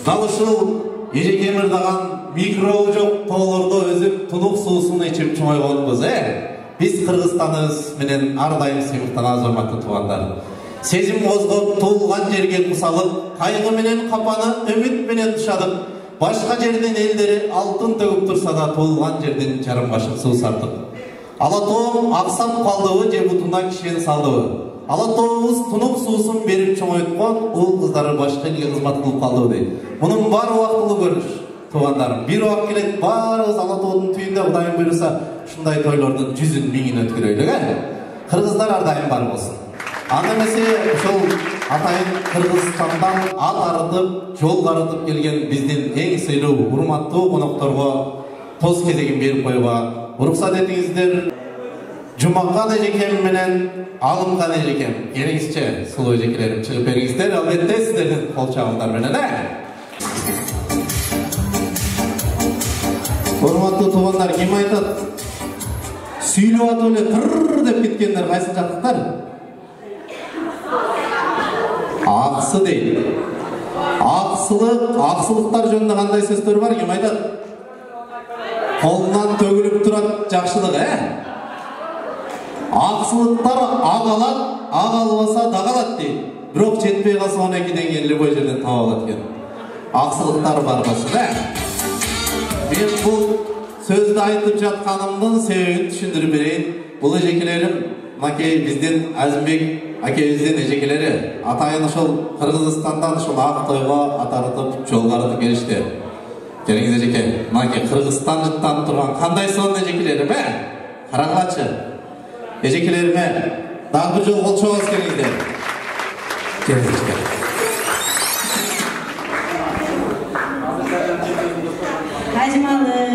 Дал ушул эжеке мырдаган микробу жок тоолордо өзүп тунук суусун ичип чоңой болуппуз, Биз Кыргызстаныбыз менен ар дайым сыймыктанабыз, урматтуу туугандар. Сезим козгоп туулган жерге кусалып, кайгы менен капаны үмүт менен тушадык. Башка жердин элдери алтын төгүп турса да, туулган жерден жарым кашык суу сардык. Ала тоом аксап калдыбы же бутуна кишен салдыбы? Ала тообуз тунук суусун берип чоңойткон уул кыздары башка элге кызмат кылып калдыбы дейт. Мунун баары убактылуу көрүш. Туугандарым, бир убак келет, баарыбыз ала тоодун түйүндө Кудайым буйруса, ушундай тойлордун 100-1000 өткөрөйлүк, Кыргыздар ар дайым бар болсун. Аны эмесе ошол атайын Кыргызстандан ат арытып, жол карытып келген биздин эң сыйлуу, урматтуу конокторго тоз кезегин берип коюуга уруксат этиңиздер. Жумакан эжекем менен Алымхан эжекем, келиңизчи, сулуу эжекелерим, чыгып бериңиздер. Албетте сиздердин кол чабыңдар менен, Урматтуу туугандар, ким айтат? Сүйлөп атып эле тыр деп кеткендер кайсы жактыктар? Аксы дейт. Аксылыктар жөнүндө кандай сөздөр бар? Ким айтат? Колунан төгүлүп турат жакшылык, Аксылыктар ак алат, ак албаса дагы алат дейт. Бирок жетпей калса 12 деңгээлli бой жерден таап алат экен. Аксылыктар бар болсун, Мен бул сөздү айтып жатканымдын себебин түшүндүрүп берейин. Бул эжекелерим, мынакей биздин Азимбек акебиздин эжекелери, атайын ошол Кыргызстандан ошол ак тойго ат арытып, жол карытып келишти. Келиңиз эжеке, мынакей Кыргызстан жыттанып турган кандай сонун эжекелерим, Караңгылачы. Эжекелериме дагы бир жолу кол чабыңыз, келиңиздер. Кайжымалы